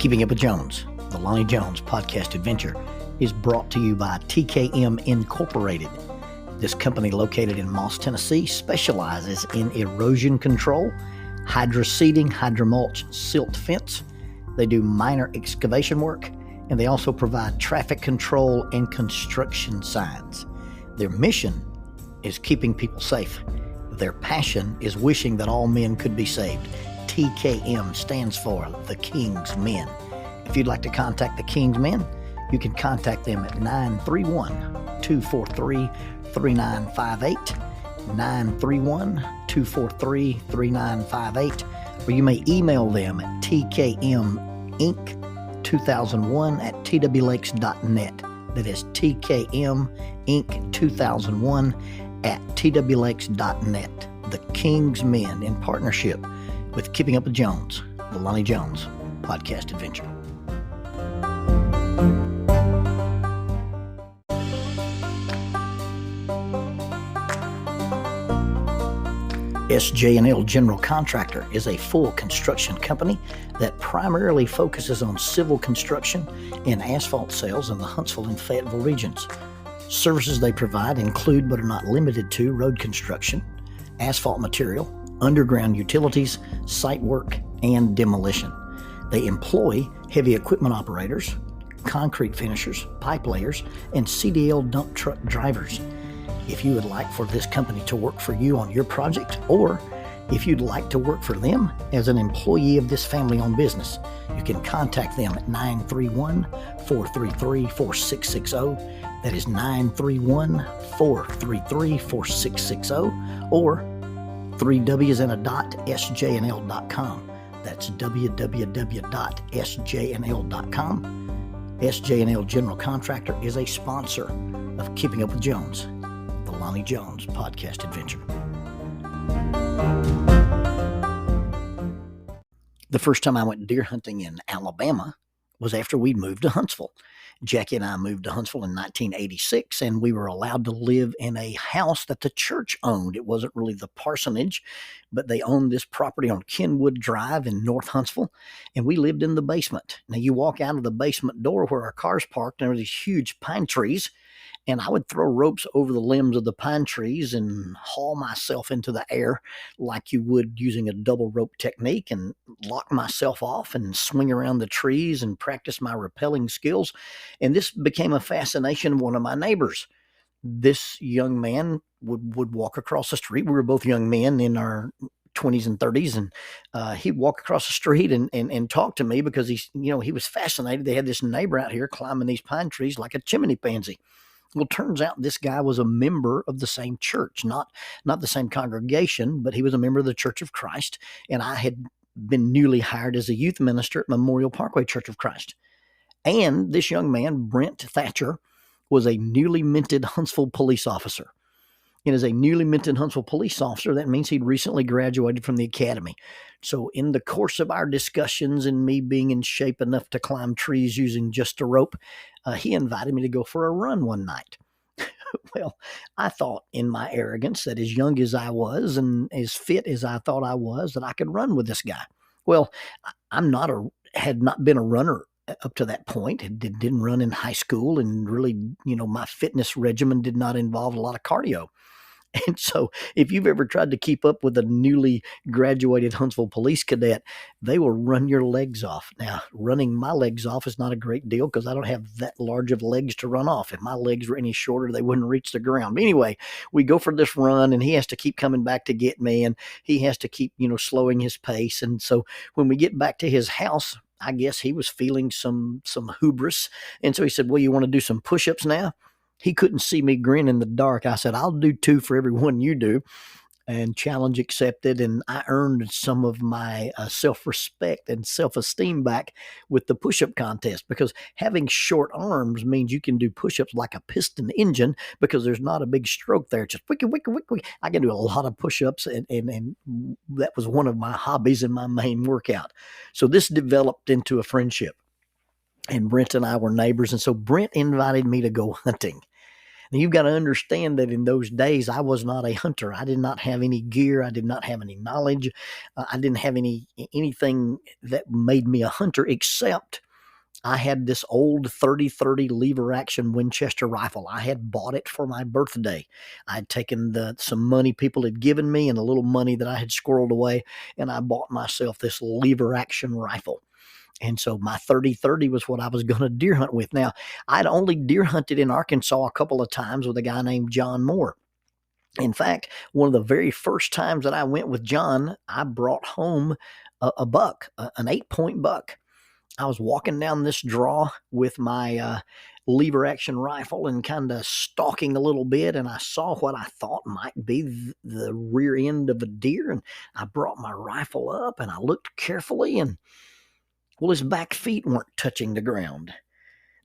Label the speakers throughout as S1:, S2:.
S1: Keeping Up with Jones, the Lonnie Jones podcast adventure, is brought to you by TKM Incorporated. This company, located in Moss, Tennessee, specializes in erosion control, hydroseeding, hydromulch, silt fence. They do minor excavation work, and they also provide traffic control and construction signs. Their mission is keeping people safe. Their passion is wishing that all men could be saved. TKM stands for The King's Men. If you'd like to contact The King's Men, you can contact them at 931-243-3958, 931-243-3958, or you may email them at tkminc2001@twlakes.net. That is tkminc2001@twlakes.net. The King's Men, in partnership with Keeping Up with Jones, the Lonnie Jones podcast adventure. SJ&L General Contractor is a full construction company that primarily focuses on civil construction and asphalt sales in the Huntsville and Fayetteville regions. Services they provide include, but are not limited to, road construction, asphalt material, underground utilities, site work, and demolition. They employ heavy equipment operators, concrete finishers, pipe layers, and CDL dump truck drivers. If you would like for this company to work for you on your project, or if you'd like to work for them as an employee of this family-owned business, you can contact them at 931-433-4660. That is 931-433-4660, or 3W's and a dot, sjnl.com. That's www.sjnl.com. SJ&L General Contractor is a sponsor of Keeping Up with Jones, the Lonnie Jones podcast adventure. The first time I went deer hunting in Alabama was after we'd moved to Huntsville. Jackie and I moved to Huntsville in 1986, and we were allowed to live in a house that the church owned. It wasn't really the parsonage, but they owned this property on Kenwood Drive in North Huntsville, and we lived in the basement. Now, you walk out of the basement door where our cars parked, and there were these huge pine trees, and I would throw ropes over the limbs of the pine trees and haul myself into the air like you would using a double rope technique, and lock myself off and swing around the trees and practice my rappelling skills. And this became a fascination of one of my neighbors. This young man would walk across the street. We were both young men in our 20s and 30s, and he'd walk across the street and talk to me because he was fascinated. They had this neighbor out here climbing these pine trees like a chimney pansy. Well, turns out this guy was a member of the same church, not the same congregation, but he was a member of the Church of Christ, and I had been newly hired as a youth minister at Memorial Parkway Church of Christ. And this young man, Brent Thatcher, was a newly minted Huntsville police officer. And as a newly minted Huntsville police officer, that means he'd recently graduated from the academy. So in the course of our discussions and me being in shape enough to climb trees using just a rope, he invited me to go for a run one night. Well, I thought in my arrogance that as young as I was and as fit as I thought I was, that I could run with this guy. Well, had not been a runner up to that point. Didn't run in high school, and really, my fitness regimen did not involve a lot of cardio. And so if you've ever tried to keep up with a newly graduated Huntsville police cadet, they will run your legs off. Now, running my legs off is not a great deal because I don't have that large of legs to run off. If my legs were any shorter, they wouldn't reach the ground. But anyway, we go for this run, and he has to keep coming back to get me, and he has to keep, slowing his pace. And so when we get back to his house, I guess he was feeling some hubris. And so he said, well, you want to do some push-ups now? He couldn't see me grin in the dark. I said, I'll do 2 for every one you do. And challenge accepted. And I earned some of my self-respect and self-esteem back with the push-up contest, because having short arms means you can do push-ups like a piston engine because there's not a big stroke there. Just wicka, wicka, wicka, wicka. I can do a lot of push-ups, and that was one of my hobbies and my main workout. So this developed into a friendship. And Brent and I were neighbors. And so Brent invited me to go hunting. Now, you've got to understand that in those days, I was not a hunter. I did not have any gear. I did not have any knowledge. I didn't have anything that made me a hunter, except I had this old 30-30 lever action Winchester rifle. I had bought it for my birthday. I had taken some money people had given me and a little money that I had squirreled away, and I bought myself this lever action rifle. And so my 30-30 was what I was going to deer hunt with. Now, I'd only deer hunted in Arkansas a couple of times with a guy named John Moore. In fact, one of the very first times that I went with John, I brought home a buck, an 8-point buck. I was walking down this draw with my lever action rifle and kind of stalking a little bit, and I saw what I thought might be the rear end of a deer, and I brought my rifle up and I looked carefully, and well, his back feet weren't touching the ground.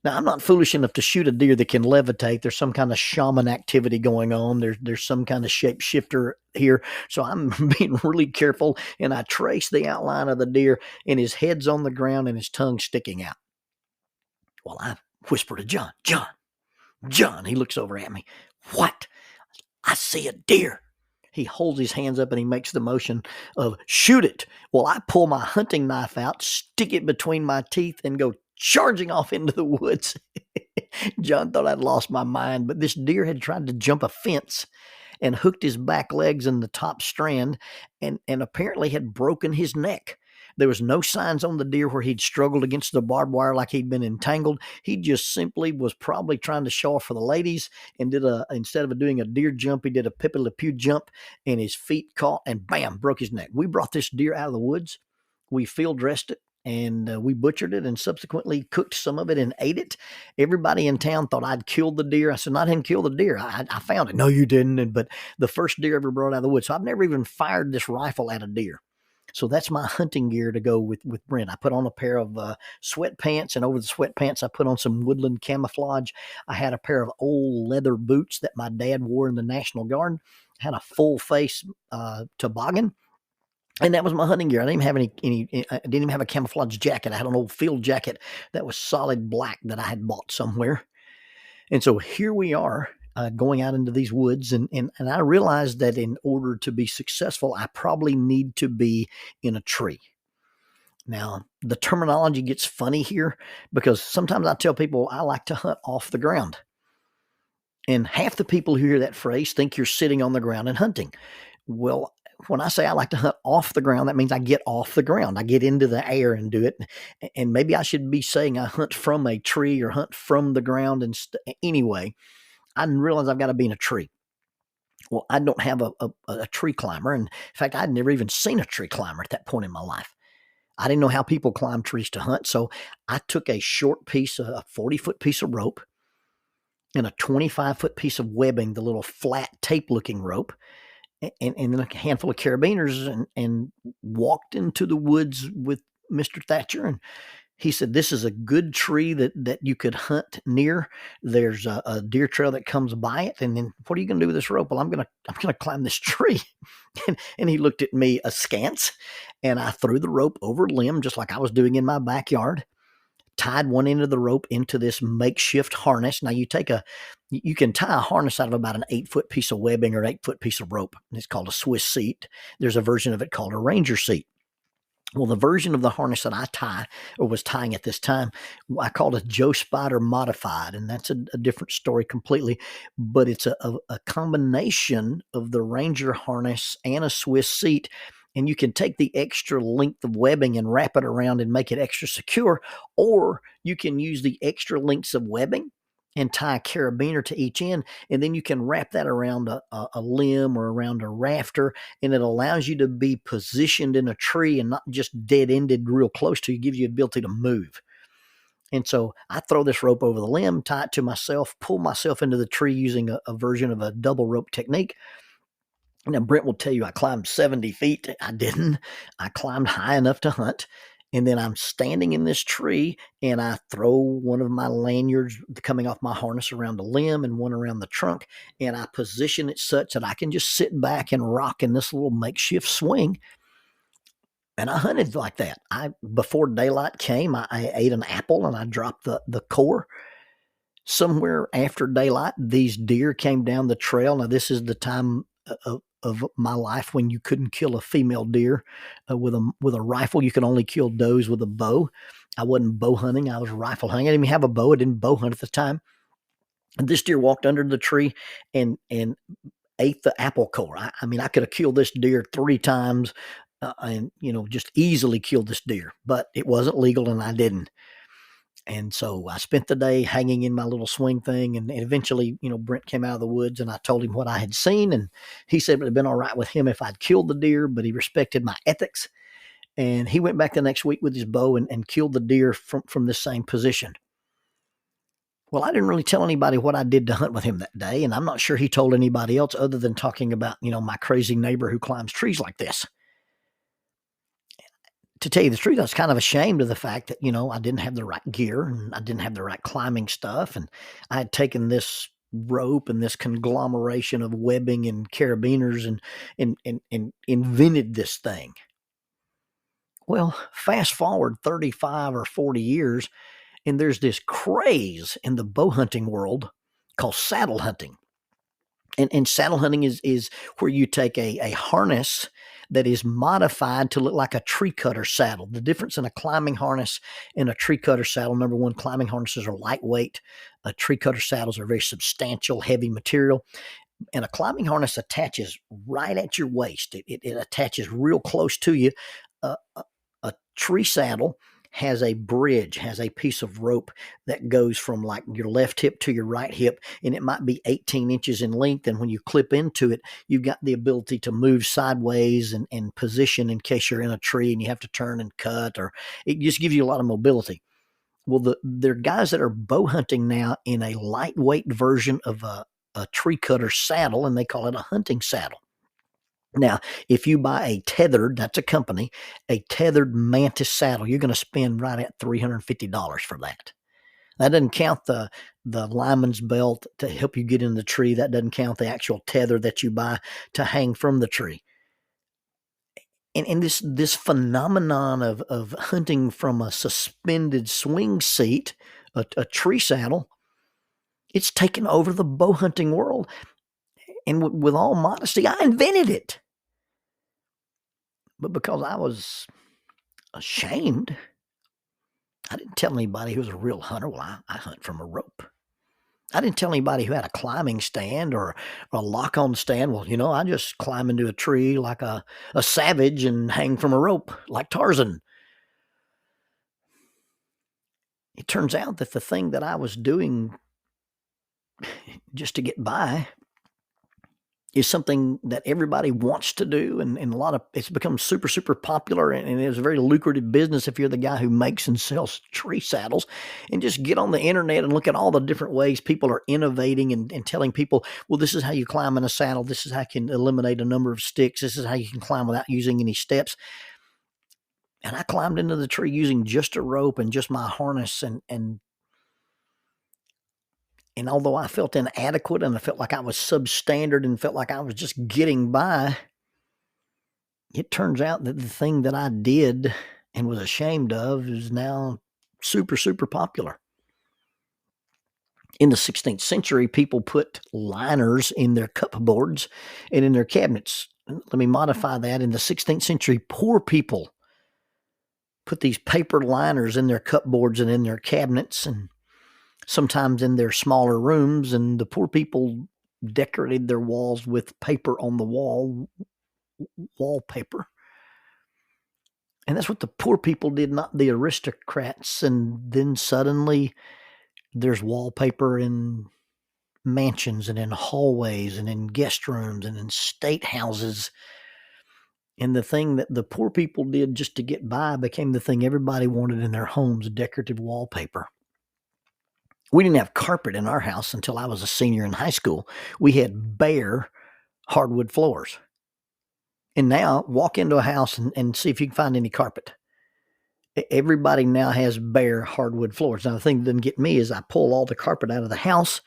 S1: Now, I'm not foolish enough to shoot a deer that can levitate. There's some kind of shaman activity going on. There's some kind of shapeshifter here. So I'm being really careful, and I trace the outline of the deer, and his head's on the ground and his tongue sticking out. Well, I whisper to John, John. He looks over at me. What? I see a deer. He holds his hands up and he makes the motion of shoot it. Well, I pull my hunting knife out, stick it between my teeth, and go charging off into the woods. John thought I'd lost my mind, but this deer had tried to jump a fence and hooked his back legs in the top strand and apparently had broken his neck. There was no signs on the deer where he'd struggled against the barbed wire like he'd been entangled. He just simply was probably trying to show off for the ladies and instead of doing a deer jump, he did a Pepe Le Pew jump, and his feet caught and bam, broke his neck. We brought this deer out of the woods. We field dressed it, and we butchered it and subsequently cooked some of it and ate it. Everybody in town thought I'd killed the deer. I said, no, I didn't kill the deer. I found it. No, you didn't. But the first deer ever brought out of the woods. So I've never even fired this rifle at a deer. So that's my hunting gear to go with Brent. I put on a pair of sweatpants, and over the sweatpants, I put on some woodland camouflage. I had a pair of old leather boots that my dad wore in the National Guard. I had a full face toboggan. And that was my hunting gear. I didn't even have I didn't even have a camouflage jacket. I had an old field jacket that was solid black that I had bought somewhere. And so here we are going out into these woods. And I realized that in order to be successful, I probably need to be in a tree. Now, the terminology gets funny here because sometimes I tell people I like to hunt off the ground. And half the people who hear that phrase think you're sitting on the ground and hunting. Well, when I say I like to hunt off the ground, that means I get off the ground. I get into the air and do it. And maybe I should be saying I hunt from a tree or hunt from the ground. And anyway, I didn't realize I've got to be in a tree. Well, I don't have a tree climber. And in fact, I'd never even seen a tree climber at that point in my life. I didn't know how people climb trees to hunt. So I took a short piece, a 40-foot piece of rope, and a 25-foot piece of webbing, the little flat tape-looking rope, and then a handful of carabiners, and walked into the woods with Mr. Thatcher. And he said, this is a good tree that you could hunt near. There's a deer trail that comes by it. And then what are you going to do with this rope? Well, I'm going to climb this tree. and he looked at me askance, and I threw the rope over a limb just like I was doing in my backyard. Tied one end of the rope into this makeshift harness. Now you can tie a harness out of about an 8-foot piece of webbing or an 8-foot piece of rope. It's called a Swiss seat. There's a version of it called a Ranger seat. Well, the version of the harness that I was tying at this time, I called it Joe Spider Modified, and that's a different story completely. But it's a combination of the Ranger harness and a Swiss seat. And you can take the extra length of webbing and wrap it around and make it extra secure, or you can use the extra lengths of webbing and tie a carabiner to each end, and then you can wrap that around a limb or around a rafter, and it allows you to be positioned in a tree and not just dead-ended real close to you, gives you the ability to move. And so I throw this rope over the limb, tie it to myself, pull myself into the tree using a version of a double rope technique. Now, Brent will tell you I climbed 70 feet. I didn't. I climbed high enough to hunt. And then I'm standing in this tree, and I throw one of my lanyards coming off my harness around the limb and one around the trunk. And I position it such that I can just sit back and rock in this little makeshift swing. And I hunted like that. Before daylight came, I ate an apple and I dropped the core. Somewhere after daylight, these deer came down the trail. Now, this is the time of my life when you couldn't kill a female deer with a rifle. You could only kill does with a bow. I wasn't bow hunting. I was rifle hunting. I didn't even have a bow. I didn't bow hunt at the time. And this deer walked under the tree and ate the apple core. I mean, I could have killed this deer 3 times and, just easily killed this deer, but it wasn't legal and I didn't. And so I spent the day hanging in my little swing thing. And eventually, Brent came out of the woods and I told him what I had seen. And he said it would have been all right with him if I'd killed the deer, but he respected my ethics. And he went back the next week with his bow and killed the deer from this same position. Well, I didn't really tell anybody what I did to hunt with him that day. And I'm not sure he told anybody else other than talking about, my crazy neighbor who climbs trees like this. To tell you the truth, I was kind of ashamed of the fact that, I didn't have the right gear and I didn't have the right climbing stuff. And I had taken this rope and this conglomeration of webbing and carabiners and invented this thing. Well, fast forward 35 or 40 years, and there's this craze in the bow hunting world called saddle hunting. And saddle hunting is where you take a harness that is modified to look like a tree cutter saddle. The difference in a climbing harness and a tree cutter saddle, number one, climbing harnesses are lightweight. Tree cutter saddles are very substantial, heavy material. And a climbing harness attaches right at your waist. It attaches real close to you. A tree saddle has a bridge, has a piece of rope that goes from like your left hip to your right hip, and it might be 18 inches in length. And when you clip into it, you've got the ability to move sideways and position in case you're in a tree and you have to turn and cut, or it just gives you a lot of mobility. Well, there are guys that are bow hunting now in a lightweight version of a tree cutter saddle, and they call it a hunting saddle. Now, if you buy a tethered, that's a company, a tethered Mantis saddle, you're going to spend right at $350 for that. That doesn't count the lineman's belt to help you get in the tree. That doesn't count the actual tether that you buy to hang from the tree. And this phenomenon of hunting from a suspended swing seat, a tree saddle, it's taken over the bow hunting world. And with all modesty, I invented it. But because I was ashamed, I didn't tell anybody who was a real hunter. Well, I hunt from a rope. I didn't tell anybody who had a climbing stand or a lock-on stand. Well, I just climb into a tree like a savage and hang from a rope like Tarzan. It turns out that the thing that I was doing just to get by is something that everybody wants to do, and it's become super, super popular, and it's a very lucrative business if you're the guy who makes and sells tree saddles. And just get on the internet and look at all the different ways people are innovating and telling people, well, this is how you climb in a saddle. This is how you can eliminate a number of sticks. This is how you can climb without using any steps. And I climbed into the tree using just a rope and just my harness, and although I felt inadequate and I felt like I was substandard and felt like I was just getting by, it turns out that the thing that I did and was ashamed of is now super, super popular. In the 16th century, people put liners in their cupboards and in their cabinets. Let me modify that. In the 16th century, poor people put these paper liners in their cupboards and in their cabinets, and sometimes in their smaller rooms, and the poor people decorated their walls with paper on the wallpaper. And that's what the poor people did, not the aristocrats. And then suddenly there's wallpaper in mansions and in hallways and in guest rooms and in state houses. And the thing that the poor people did just to get by became the thing everybody wanted in their homes, decorative wallpaper. We didn't have carpet in our house until I was a senior in high school. We had bare hardwood floors. And now walk into a house and see if you can find any carpet. Everybody now has bare hardwood floors. Now, the thing that doesn't get me is I pull all the carpet out of the house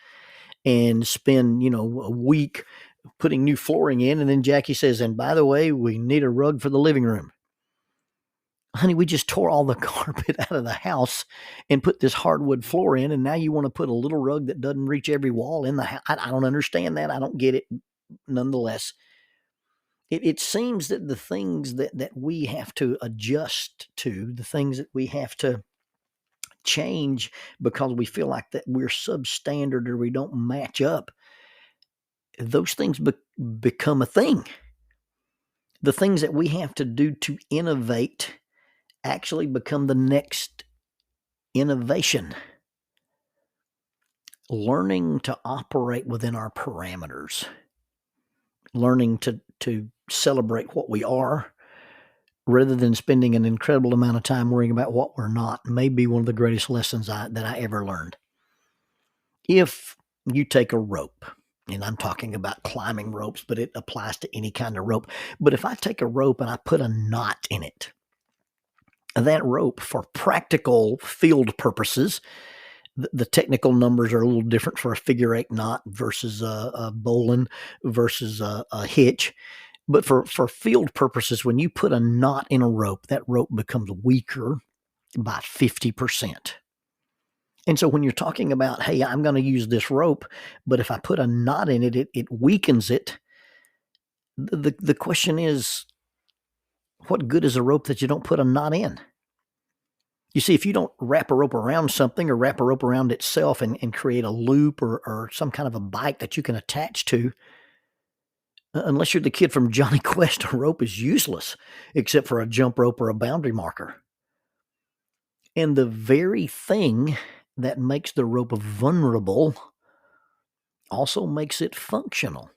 S1: and spend, a week putting new flooring in. And then Jackie says, and by the way, we need a rug for the living room. Honey, we just tore all the carpet out of the house and put this hardwood floor in, and now you want to put a little rug that doesn't reach every wall in the house. I don't understand that. I don't get it. Nonetheless, it seems that the things that we have to adjust to, the things that we have to change because we feel like that we're substandard or we don't match up, those things become a thing. The things that we have to do to innovate actually become the next innovation. Learning to operate within our parameters, learning to celebrate what we are rather than spending an incredible amount of time worrying about what we're not, may be one of the greatest lessons that I ever learned. If you take a rope, and I'm talking about climbing ropes, but it applies to any kind of rope. But if I take a rope and I put a knot in it, that rope, for practical field purposes, the technical numbers are a little different for a figure eight knot versus a bowline versus a hitch. But for field purposes, when you put a knot in a rope, that rope becomes weaker by 50%. And so when you're talking about, hey, I'm going to use this rope, but if I put a knot in it, it weakens it. The question is, what good is a rope that you don't put a knot in? You see, if you don't wrap a rope around something or wrap a rope around itself and create a loop or some kind of a bite that you can attach to, unless you're the kid from Johnny Quest, a rope is useless except for a jump rope or a boundary marker. And the very thing that makes the rope vulnerable also makes it functional.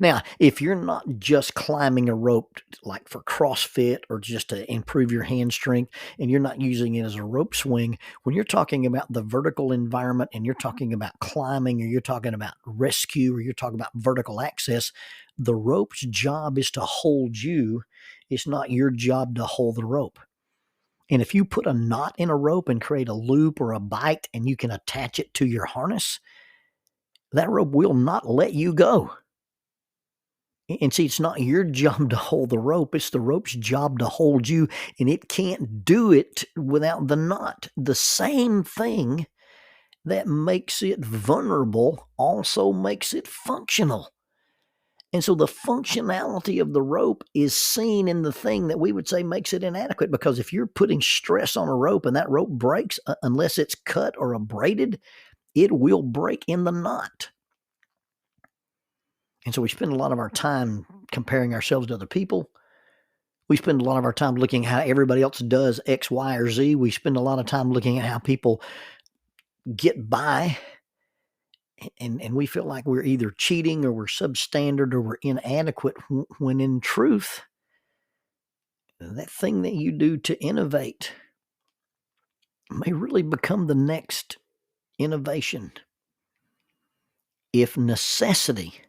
S1: Now, if you're not just climbing a rope like for CrossFit or just to improve your hand strength, and you're not using it as a rope swing, when you're talking about the vertical environment and you're talking about climbing or you're talking about rescue or you're talking about vertical access, the rope's job is to hold you. It's not your job to hold the rope. And if you put a knot in a rope and create a loop or a bite and you can attach it to your harness, that rope will not let you go. And see, it's not your job to hold the rope. It's the rope's job to hold you, and it can't do it without the knot. The same thing that makes it vulnerable also makes it functional. And so the functionality of the rope is seen in the thing that we would say makes it inadequate, because if you're putting stress on a rope and that rope breaks, unless it's cut or abraded, it will break in the knot. And so we spend a lot of our time comparing ourselves to other people. We spend a lot of our time looking at how everybody else does X, Y, or Z. We spend a lot of time looking at how people get by. And we feel like we're either cheating or we're substandard or we're inadequate, when in truth, that thing that you do to innovate may really become the next innovation. If necessity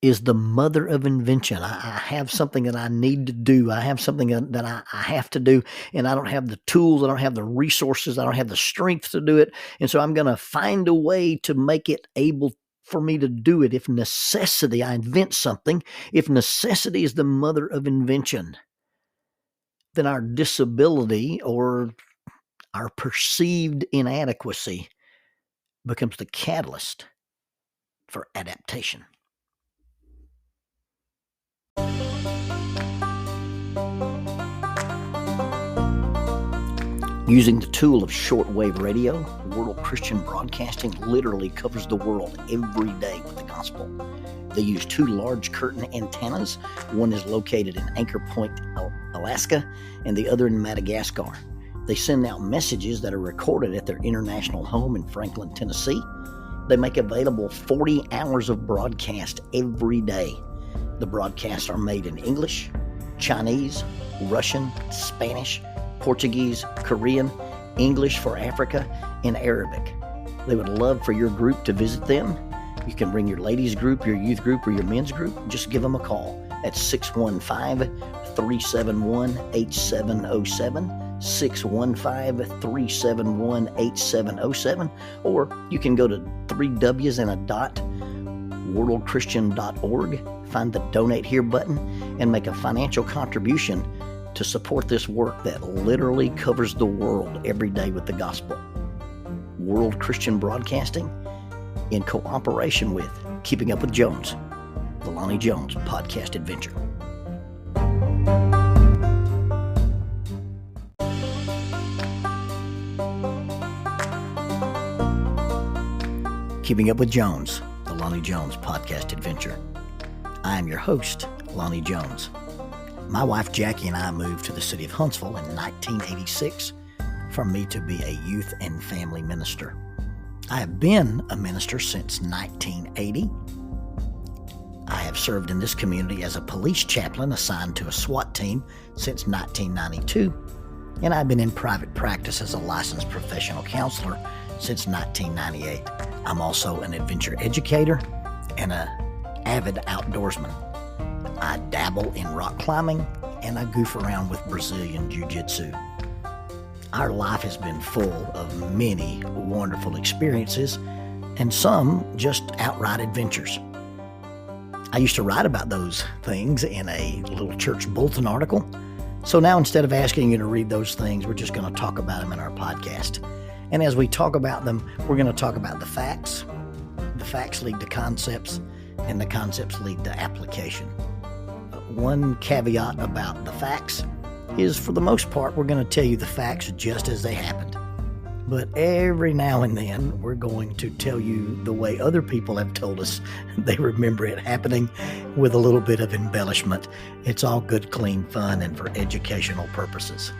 S1: is the mother of invention, I have something that I need to do. I have something that I have to do, and I don't have the tools. I don't have the resources. I don't have the strength to do it. And so I'm going to find a way to make it able for me to do it. If necessity, I invent something. If necessity is the mother of invention, then our disability or our perceived inadequacy becomes the catalyst for adaptation. Using the tool of shortwave radio, World Christian Broadcasting literally covers the world every day with the gospel. They use 2 large curtain antennas. One is located in Anchor Point, Alaska, and the other in Madagascar. They send out messages that are recorded at their international home in Franklin, Tennessee. They make available 40 hours of broadcast every day. The broadcasts are made in English, Chinese, Russian, Spanish, Portuguese, Korean, English for Africa, and Arabic. They would love for your group to visit them. You can bring your ladies group, your youth group, or your men's group. Just give them a call at 615-371-8707, 615-371-8707, or you can go to 3Ws worldchristian.org, find the Donate Here button, and make a financial contribution to support this work that literally covers the world every day with the gospel. World Christian Broadcasting, in cooperation with Keeping Up with Jones, the Lonnie Jones podcast adventure. Keeping Up with Jones, the Lonnie Jones podcast adventure. I am your host, Lonnie Jones. My wife Jackie and I moved to the city of Huntsville in 1986 for me to be a youth and family minister. I have been a minister since 1980. I have served in this community as a police chaplain assigned to a SWAT team since 1992, and I've been in private practice as a licensed professional counselor since 1998. I'm also an adventure educator and an avid outdoorsman. I dabble in rock climbing, and I goof around with Brazilian Jiu-Jitsu. Our life has been full of many wonderful experiences, and some just outright adventures. I used to write about those things in a little church bulletin article, so now instead of asking you to read those things, we're just going to talk about them in our podcast. And as we talk about them, we're going to talk about the facts. The facts lead to concepts, and the concepts lead to application. One caveat about the facts is, for the most part, we're going to tell you the facts just as they happened. But every now and then, we're going to tell you the way other people have told us they remember it happening, with a little bit of embellishment. It's all good, clean fun and for educational purposes.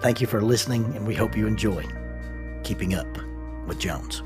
S1: Thank you for listening, and we hope you enjoy Keeping Up with Jones.